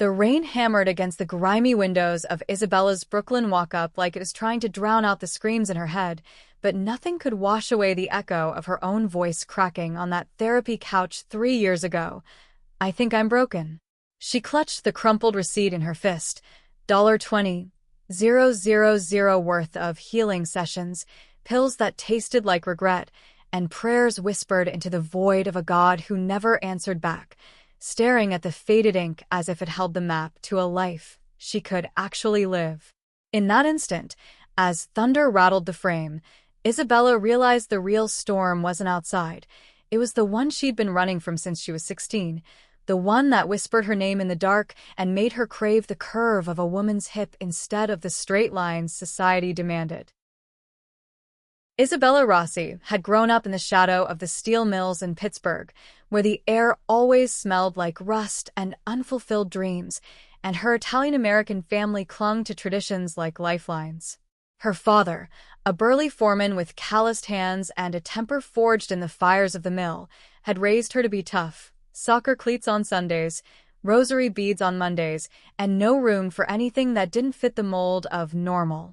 The rain hammered against the grimy windows of Isabella's Brooklyn walk-up like it was trying to drown out the screams in her head, but nothing could wash away the echo of her own voice cracking on that therapy couch 3 years ago. "I think I'm broken." She clutched the crumpled receipt in her fist. $20,000 worth of healing sessions, pills that tasted like regret, and prayers whispered into the void of a God who never answered back, staring at the faded ink as if it held the map to a life she could actually live. In that instant, as thunder rattled the frame, Isabella realized the real storm wasn't outside. It was the one she'd been running from since she was 16, the one that whispered her name in the dark and made her crave the curve of a woman's hip instead of the straight lines society demanded. Isabella Rossi had grown up in the shadow of the steel mills in Pittsburgh, where the air always smelled like rust and unfulfilled dreams, and her Italian-American family clung to traditions like lifelines. Her father, a burly foreman with calloused hands and a temper forged in the fires of the mill, had raised her to be tough: soccer cleats on Sundays, rosary beads on Mondays, and no room for anything that didn't fit the mold of normal.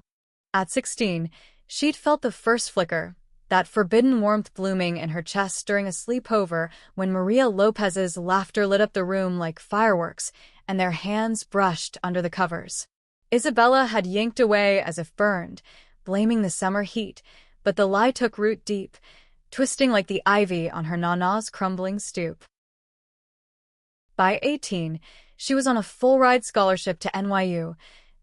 At 16, she'd felt the first flicker, that forbidden warmth blooming in her chest during a sleepover when Maria Lopez's laughter lit up the room like fireworks and their hands brushed under the covers. Isabella had yanked away as if burned, blaming the summer heat, but the lie took root deep, twisting like the ivy on her nana's crumbling stoop. By 18, she was on a full-ride scholarship to NYU,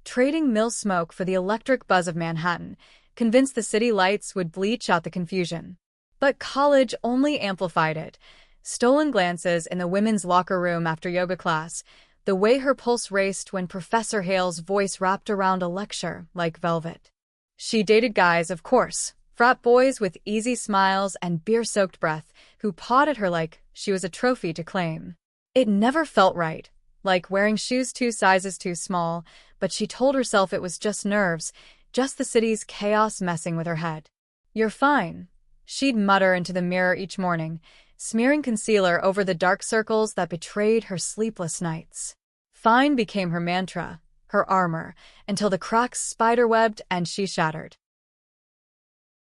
trading mill smoke for the electric buzz of Manhattan, convinced the city lights would bleach out the confusion. But college only amplified it. Stolen glances in the women's locker room after yoga class, the way her pulse raced when Professor Hale's voice wrapped around a lecture like velvet. She dated guys, of course, frat boys with easy smiles and beer-soaked breath, who pawed at her like she was a trophy to claim. It never felt right, like wearing shoes 2 sizes too small, but she told herself it was just nerves, just the city's chaos messing with her head. "You're fine," she'd mutter into the mirror each morning, smearing concealer over the dark circles that betrayed her sleepless nights. Fine became her mantra, her armor, until the cracks spiderwebbed and she shattered.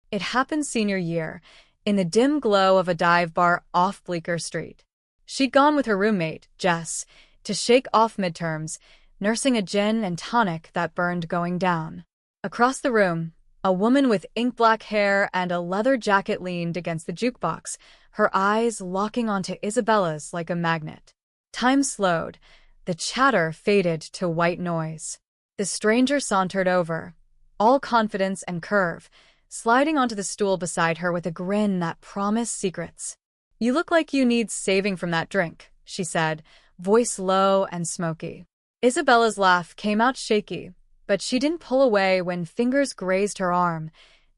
It happened senior year, in the dim glow of a dive bar off Bleecker Street. She'd gone with her roommate, Jess, to shake off midterms, nursing a gin and tonic that burned going down. Across the room, a woman with ink-black hair and a leather jacket leaned against the jukebox, her eyes locking onto Isabella's like a magnet. Time slowed. The chatter faded to white noise. The stranger sauntered over, all confidence and curve, sliding onto the stool beside her with a grin that promised secrets. "You look like you need saving from that drink," she said, voice low and smoky. Isabella's laugh came out shaky, but she didn't pull away when fingers grazed her arm,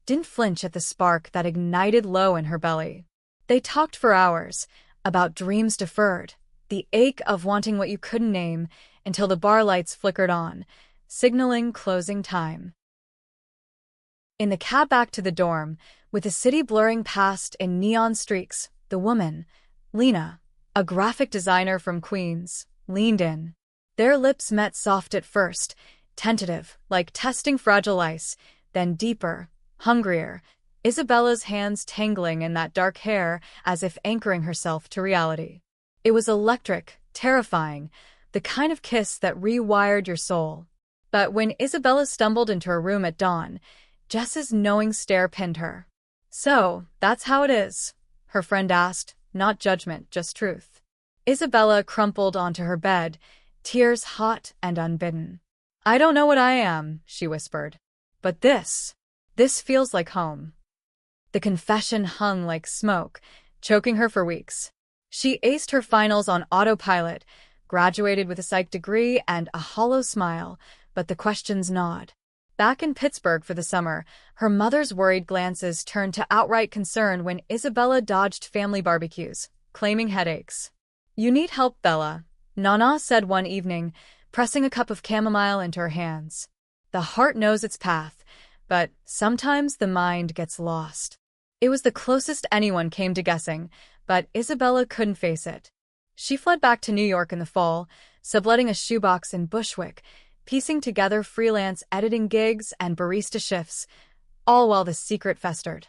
didn't flinch at the spark that ignited low in her belly. They talked for hours, about dreams deferred, the ache of wanting what you couldn't name, until the bar lights flickered on, signaling closing time. In the cab back to the dorm, with the city blurring past in neon streaks, the woman, Lena, a graphic designer from Queens, leaned in. Their lips met soft at first, tentative, like testing fragile ice, then deeper, hungrier, Isabella's hands tangling in that dark hair as if anchoring herself to reality. It was electric, terrifying, the kind of kiss that rewired your soul. But when Isabella stumbled into her room at dawn, Jess's knowing stare pinned her. "So, that's how it is?" her friend asked, not judgment, just truth. Isabella crumpled onto her bed, tears hot and unbidden. "I don't know what I am," she whispered. "But this feels like home." The confession hung like smoke, choking her for weeks. She aced her finals on autopilot, graduated with a psych degree and a hollow smile, but the questions gnawed. Back in Pittsburgh for the summer, her mother's worried glances turned to outright concern when Isabella dodged family barbecues, claiming headaches. "You need help, Bella," Nana said one evening, pressing a cup of chamomile into her hands. "The heart knows its path, but sometimes the mind gets lost." It was the closest anyone came to guessing, but Isabella couldn't face it. She fled back to New York in the fall, subletting a shoebox in Bushwick, piecing together freelance editing gigs and barista shifts, all while the secret festered.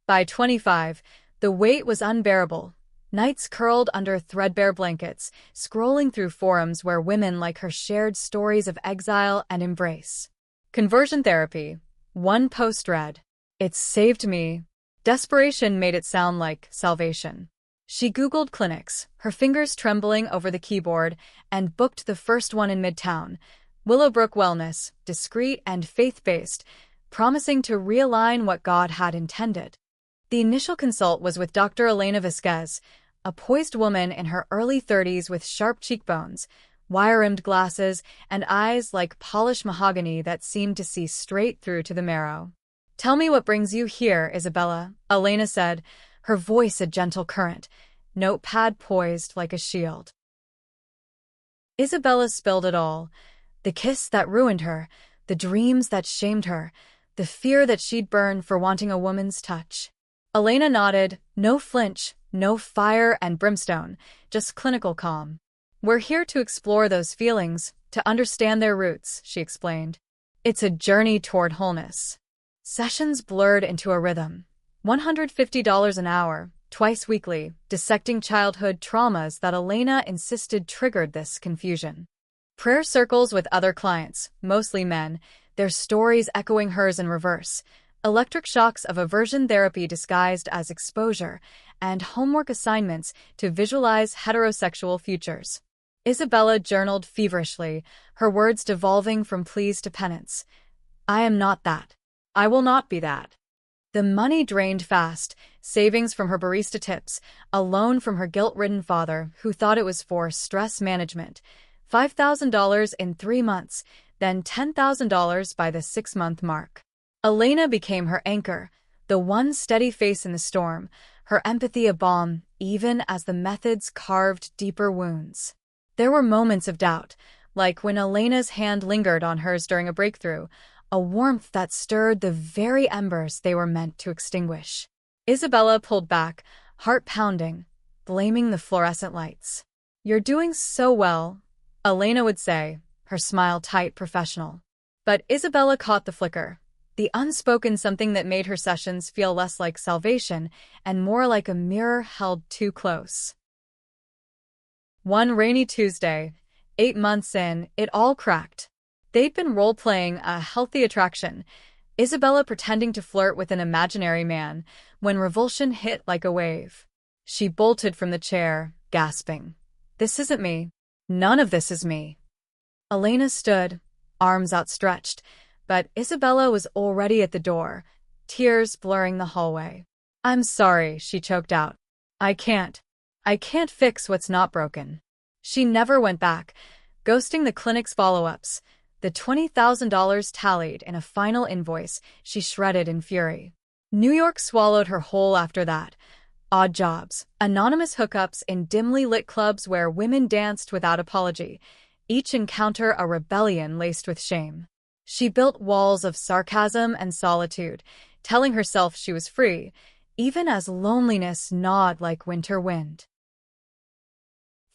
By 25, the weight was unbearable. Nights curled under threadbare blankets, scrolling through forums where women like her shared stories of exile and embrace. Conversion therapy. One post read, "It's saved me." Desperation made it sound like salvation. She Googled clinics, her fingers trembling over the keyboard, and booked the first one in Midtown, Willowbrook Wellness, discreet and faith-based, promising to realign what God had intended. The initial consult was with Dr. Elena Vasquez, a poised woman in her early 30s with sharp cheekbones, wire-rimmed glasses, and eyes like polished mahogany that seemed to see straight through to the marrow. "Tell me what brings you here, Isabella," Elena said, her voice a gentle current, notepad poised like a shield. Isabella spilled it all. The kiss that ruined her, the dreams that shamed her, the fear that she'd burn for wanting a woman's touch. Elena nodded, no flinch, no fire and brimstone, just clinical calm. "We're here to explore those feelings, to understand their roots," she explained. "It's a journey toward wholeness." Sessions blurred into a rhythm. $150 an hour, twice weekly, dissecting childhood traumas that Elena insisted triggered this confusion. Prayer circles with other clients, mostly men, their stories echoing hers in reverse. Electric shocks of aversion therapy disguised as exposure, and homework assignments to visualize heterosexual futures. Isabella journaled feverishly, her words devolving from pleas to penance. "I am not that. I will not be that." The money drained fast, savings from her barista tips, a loan from her guilt-ridden father who thought it was for stress management, $5,000 in 3 months, then $10,000 by the 6-month mark. Elena became her anchor, the one steady face in the storm, her empathy a balm, even as the methods carved deeper wounds. There were moments of doubt, like when Elena's hand lingered on hers during a breakthrough, a warmth that stirred the very embers they were meant to extinguish. Isabella pulled back, heart pounding, blaming the fluorescent lights. "You're doing so well," Elena would say, her smile tight, professional. But Isabella caught the flicker, the unspoken something that made her sessions feel less like salvation and more like a mirror held too close. One rainy Tuesday, 8 months in, it all cracked. They'd been role-playing a healthy attraction, Isabella pretending to flirt with an imaginary man, when revulsion hit like a wave. She bolted from the chair, gasping. "This isn't me. None of this is me." Elena stood, arms outstretched, but Isabella was already at the door, tears blurring the hallway. "I'm sorry," she choked out. I can't fix what's not broken." She never went back, ghosting the clinic's follow-ups. The $20,000 tallied in a final invoice she shredded in fury. New York swallowed her whole after that. Odd jobs, anonymous hookups in dimly lit clubs where women danced without apology, each encounter a rebellion laced with shame. She built walls of sarcasm and solitude, telling herself she was free, even as loneliness gnawed like winter wind.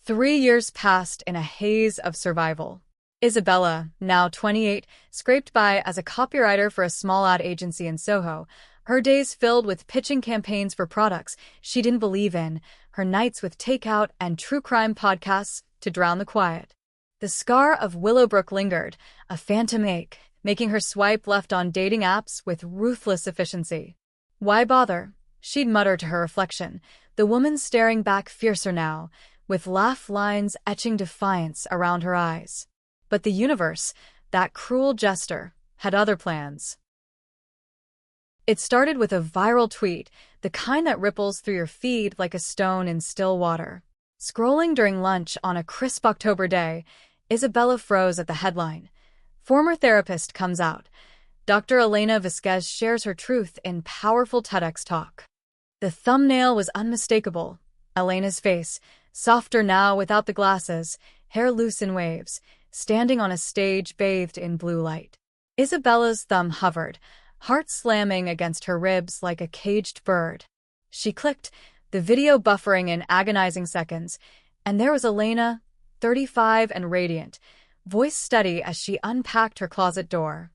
3 years passed in a haze of survival. Isabella, now 28, scraped by as a copywriter for a small ad agency in Soho, her days filled with pitching campaigns for products she didn't believe in, her nights with takeout and true crime podcasts to drown the quiet. The scar of Willowbrook lingered, a phantom ache, making her swipe left on dating apps with ruthless efficiency. "Why bother?" she'd mutter to her reflection, the woman staring back fiercer now, with laugh lines etching defiance around her eyes. But the universe, that cruel jester, had other plans. It started with a viral tweet, the kind that ripples through your feed like a stone in still water. Scrolling during lunch on a crisp October day, Isabella froze at the headline. Former therapist comes out. Dr. Elena Vasquez shares her truth in powerful TEDx talk. The thumbnail was unmistakable. Elena's face, softer now without the glasses, hair loose in waves, standing on a stage bathed in blue light. Isabella's thumb hovered, heart slamming against her ribs like a caged bird. She clicked, the video buffering in agonizing seconds, and there was Elena, 35 and radiant, voice steady as she unpacked her closet door.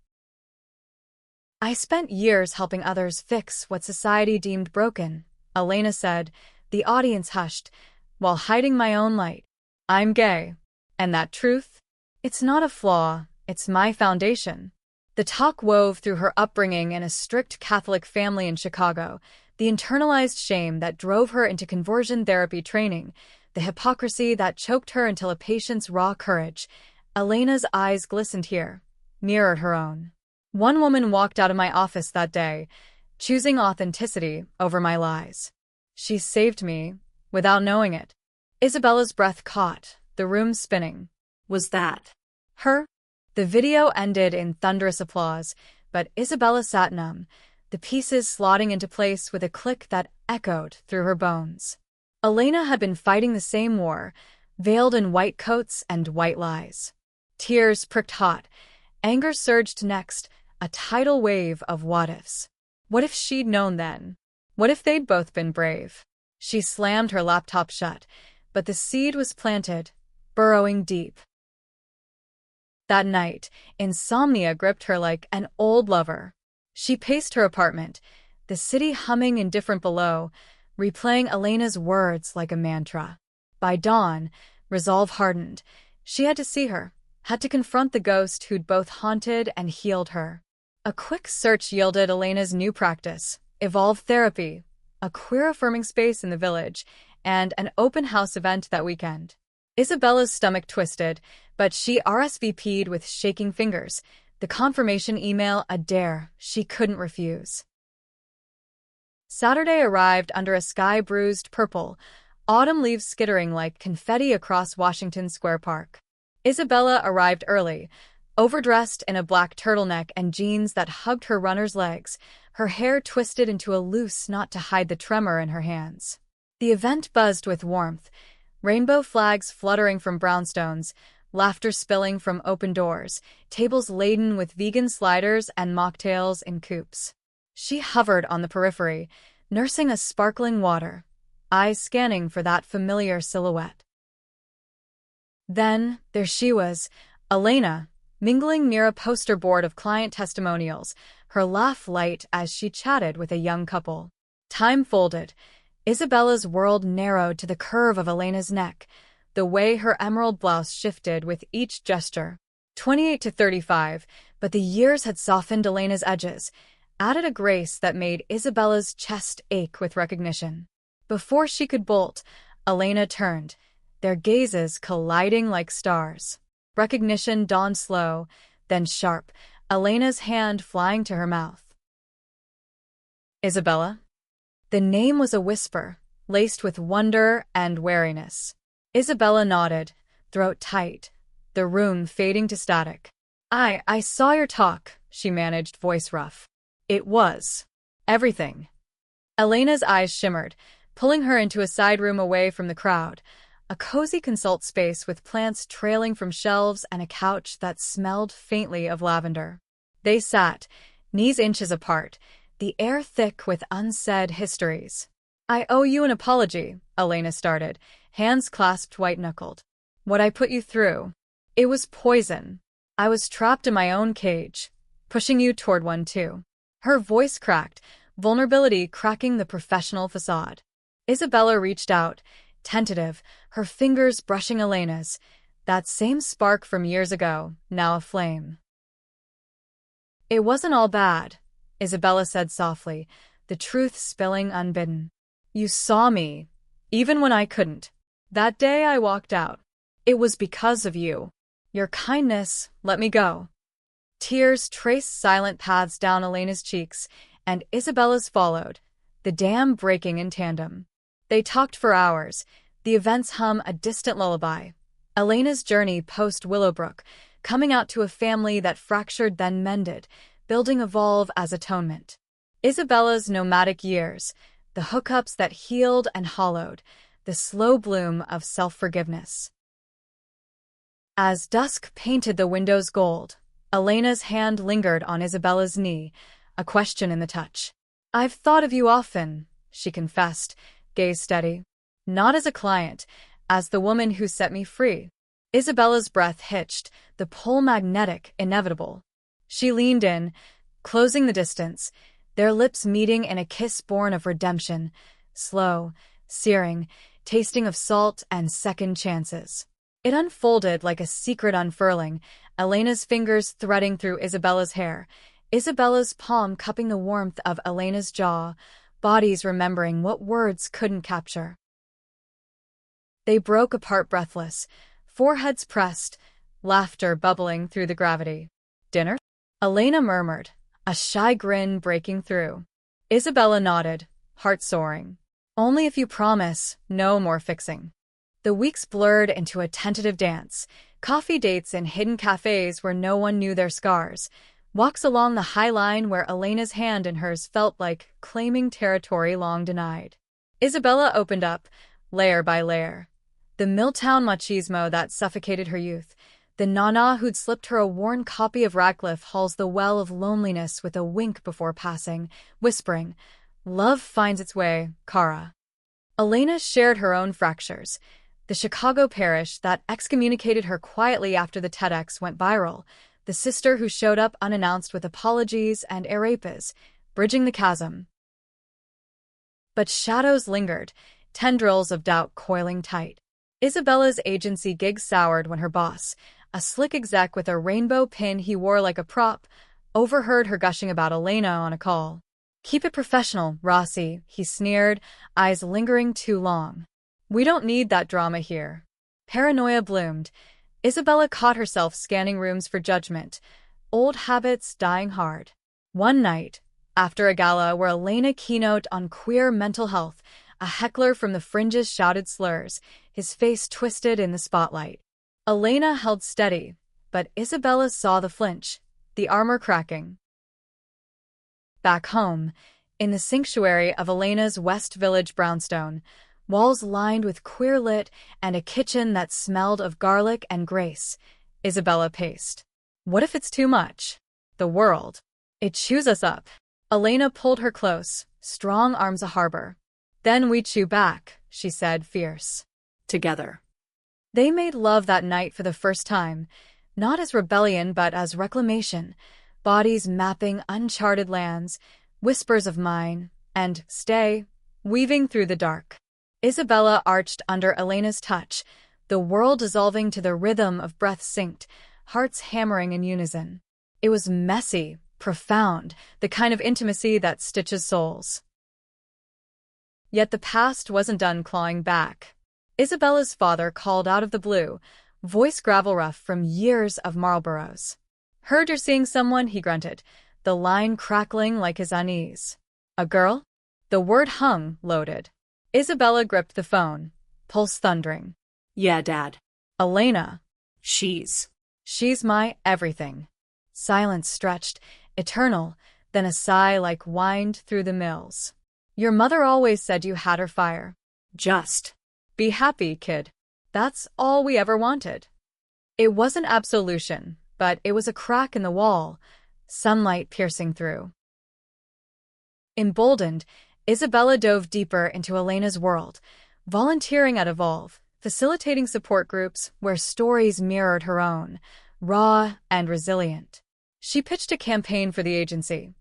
I spent years helping others fix what society deemed broken, Elena said. The audience hushed, while hiding my own light. I'm gay. And that truth? It's not a flaw, it's my foundation. The talk wove through her upbringing in a strict Catholic family in Chicago, the internalized shame that drove her into conversion therapy training, the hypocrisy that choked her until a patient's raw courage. Elena's eyes glistened here, mirrored her own. One woman walked out of my office that day, choosing authenticity over my lies. She saved me, without knowing it. Isabella's breath caught, the room spinning. Was that her? The video ended in thunderous applause, but Isabella sat numb, the pieces slotting into place with a click that echoed through her bones. Elena had been fighting the same war, veiled in white coats and white lies. Tears pricked hot. Anger surged next, a tidal wave of what-ifs. What if she'd known then? What if they'd both been brave? She slammed her laptop shut, but the seed was planted, burrowing deep. That night, insomnia gripped her like an old lover. She paced her apartment, the city humming indifferent below, replaying Elena's words like a mantra. By dawn, resolve hardened. She had to see her, had to confront the ghost who'd both haunted and healed her. A quick search yielded Elena's new practice, Evolve Therapy, a queer-affirming space in the village, and an open house event that weekend. Isabella's stomach twisted, but she RSVP'd with shaking fingers, the confirmation email a dare she couldn't refuse. Saturday arrived under a sky bruised purple, autumn leaves skittering like confetti across Washington Square Park. Isabella arrived early, overdressed in a black turtleneck and jeans that hugged her runner's legs, her hair twisted into a loose knot to hide the tremor in her hands. The event buzzed with warmth, rainbow flags fluttering from brownstones, laughter spilling from open doors, tables laden with vegan sliders and mocktails in coupes. She hovered on the periphery, nursing a sparkling water, eyes scanning for that familiar silhouette. Then, there she was, Elena, mingling near a poster board of client testimonials, her laugh light as she chatted with a young couple. Time folded. Isabella's world narrowed to the curve of Elena's neck, the way her emerald blouse shifted with each gesture. 28 to 35, but the years had softened Elena's edges, added a grace that made Isabella's chest ache with recognition. Before she could bolt, Elena turned, their gazes colliding like stars. Recognition dawned slow, then sharp, Elena's hand flying to her mouth. Isabella? The name was a whisper, laced with wonder and wariness. Isabella nodded, throat tight, the room fading to static. I saw your talk, she managed, voice rough. It was everything. Elena's eyes shimmered, pulling her into a side room away from the crowd, a cozy consult space with plants trailing from shelves and a couch that smelled faintly of lavender. They sat, knees inches apart, the air thick with unsaid histories. I owe you an apology, Elena started, hands clasped white-knuckled. What I put you through. It was poison. I was trapped in my own cage, pushing you toward one too. Her voice cracked, vulnerability cracking the professional facade. Isabella reached out, tentative, her fingers brushing Elena's, that same spark from years ago, now aflame. It wasn't all bad, Isabella said softly, the truth spilling unbidden. You saw me, even when I couldn't. That day I walked out. It was because of you. Your kindness let me go. Tears traced silent paths down Elena's cheeks, and Isabella's followed, the dam breaking in tandem. They talked for hours, the events hum a distant lullaby. Elena's journey post-Willowbrook, coming out to a family that fractured then mended, building Evolve as atonement. Isabella's nomadic years, the hookups that healed and hollowed, the slow bloom of self-forgiveness. As dusk painted the windows gold, Elena's hand lingered on Isabella's knee, a question in the touch. I've thought of you often, she confessed, gaze steady. Not as a client, as the woman who set me free. Isabella's breath hitched, the pull magnetic, inevitable. She leaned in, closing the distance, their lips meeting in a kiss born of redemption, slow, searing, tasting of salt and second chances. It unfolded like a secret unfurling, Elena's fingers threading through Isabella's hair, Isabella's palm cupping the warmth of Elena's jaw, bodies remembering what words couldn't capture. They broke apart breathless, foreheads pressed, laughter bubbling through the gravity. "Dinner?" Elena murmured, a shy grin breaking through. Isabella nodded, heart soaring. "Only if you promise, no more fixing." The weeks blurred into a tentative dance, coffee dates in hidden cafes where no one knew their scars, walks along the High Line where Elena's hand in hers felt like claiming territory long denied. Isabella opened up, layer by layer. The Milltown machismo that suffocated her youth, the Nana who'd slipped her a worn copy of Radcliffe Hall's The Well of Loneliness with a wink before passing, whispering, "Love finds its way, Kara." Elena shared her own fractures. The Chicago parish that excommunicated her quietly after the TEDx went viral, the sister who showed up unannounced with apologies and arepas, bridging the chasm. But shadows lingered, tendrils of doubt coiling tight. Isabella's agency gig soured when her boss, a slick exec with a rainbow pin he wore like a prop, overheard her gushing about Elena on a call. "Keep it professional, Rossi," he sneered, eyes lingering too long. "We don't need that drama here." Paranoia bloomed. Isabella caught herself scanning rooms for judgment, old habits dying hard. One night, after a gala where Elena keynote on queer mental health, a heckler from the fringes shouted slurs, his face twisted in the spotlight. Elena held steady, but Isabella saw the flinch, the armor cracking. Back home, in the sanctuary of Elena's West Village brownstone, walls lined with queer lit and a kitchen that smelled of garlic and grace, Isabella paced. What if it's too much? The world. It chews us up. Elena pulled her close, strong arms a harbor. "Then we chew back," she said, fierce. "Together." They made love that night for the first time, not as rebellion but as reclamation, bodies mapping uncharted lands, whispers of mine, and stay, weaving through the dark. Isabella arched under Elena's touch, the world dissolving to the rhythm of breath synced, hearts hammering in unison. It was messy, profound, the kind of intimacy that stitches souls. Yet the past wasn't done clawing back. Isabella's father called out of the blue, voice gravel rough from years of Marlboros. "Heard you're seeing someone," he grunted, the line crackling like his unease. "A girl?" The word hung, loaded. Isabella gripped the phone, pulse thundering. "Yeah, Dad." "Elena." She's my everything." Silence stretched, eternal, then a sigh like wind through the mills. "Your mother always said you had her fire. Just be happy, kid. That's all we ever wanted." It wasn't absolution, but it was a crack in the wall, sunlight piercing through. Emboldened, Isabella dove deeper into Elena's world, volunteering at Evolve, facilitating support groups where stories mirrored her own, raw and resilient. She pitched a campaign for the agency.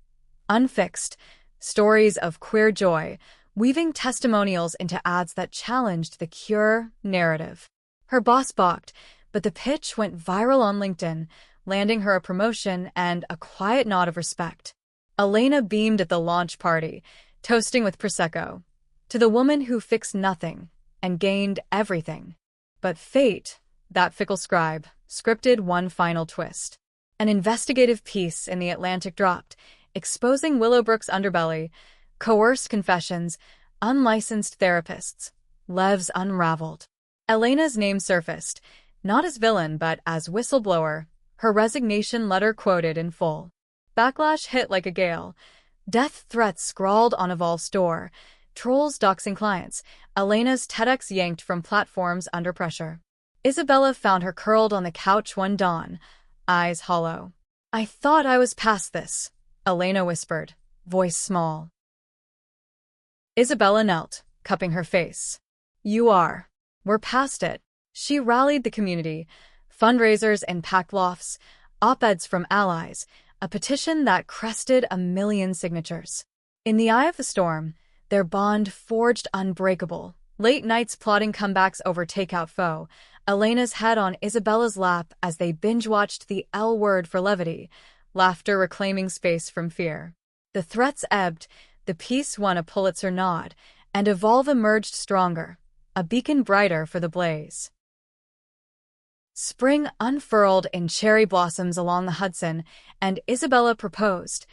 Unfixed, stories of queer joy, weaving testimonials into ads that challenged the Cure narrative. Her boss balked, but the pitch went viral on LinkedIn, landing her a promotion and a quiet nod of respect. Elena beamed at the launch party, toasting with Prosecco, to the woman who fixed nothing and gained everything. But fate, that fickle scribe, scripted one final twist. An investigative piece in The Atlantic dropped, exposing Willowbrook's underbelly, coerced confessions, unlicensed therapists. Levs unraveled. Elena's name surfaced, not as villain but as whistleblower, her resignation letter quoted in full. Backlash hit like a gale. Death threats scrawled on Evolve's door, trolls doxing clients, Elena's TEDx yanked from platforms under pressure. Isabella found her curled on the couch one dawn, eyes hollow. "I thought I was past this," Elena whispered, voice small. Isabella knelt, cupping her face. "You are. We're past it." She rallied the community, fundraisers and packed lofts, op-eds from allies, a petition that crested 1 million signatures. In the eye of the storm, their bond forged unbreakable. Late nights plotting comebacks over takeout foe, Elena's head on Isabella's lap as they binge-watched The L Word for levity, laughter reclaiming space from fear. The threats ebbed, the piece won a Pulitzer nod, and Evolve emerged stronger, a beacon brighter for the blaze. Spring unfurled in cherry blossoms along the Hudson, and Isabella proposed,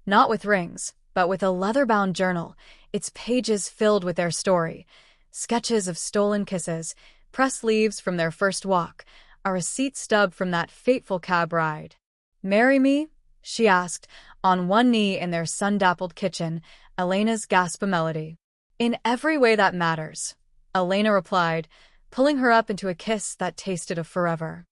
not with rings, but with a leather-bound journal, its pages filled with their story, sketches of stolen kisses, press leaves from their first walk, a receipt stub from that fateful cab ride. "Marry me?" she asked, on one knee in their sun-dappled kitchen, Elena's gasp a melody. "In every way that matters," Elena replied, pulling her up into a kiss that tasted of forever.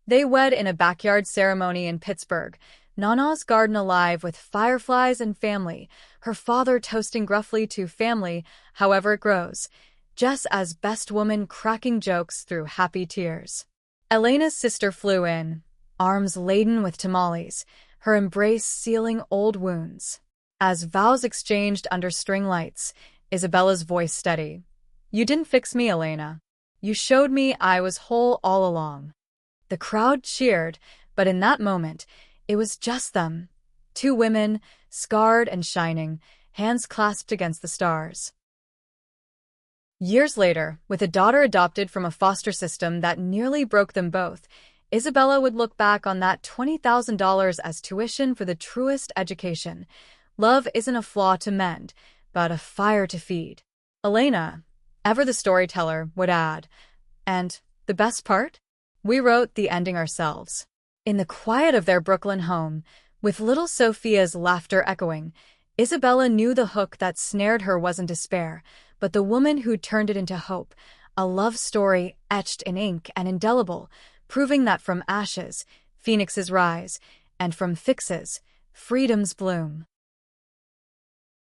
They wed in a backyard ceremony in Pittsburgh, Nana's garden alive with fireflies and family, her father toasting gruffly to family, however it grows, Jess as best woman cracking jokes through happy tears. Elena's sister flew in, arms laden with tamales, her embrace sealing old wounds. As vows exchanged under string lights, Isabella's voice steady. "You didn't fix me, Elena. You showed me I was whole all along." The crowd cheered, but in that moment, it was just them. Two women, scarred and shining, hands clasped against the stars. Years later, with a daughter adopted from a foster system that nearly broke them both, Isabella would look back on that $20,000 as tuition for the truest education. Love isn't a flaw to mend, but a fire to feed. Elena, ever the storyteller, would add, and the best part? We wrote the ending ourselves. In the quiet of their Brooklyn home, with little Sophia's laughter echoing, Isabella knew the hook that snared her wasn't despair, but the woman who turned it into hope, a love story etched in ink and indelible, proving that from ashes, phoenixes rise, and from fixes, freedoms bloom.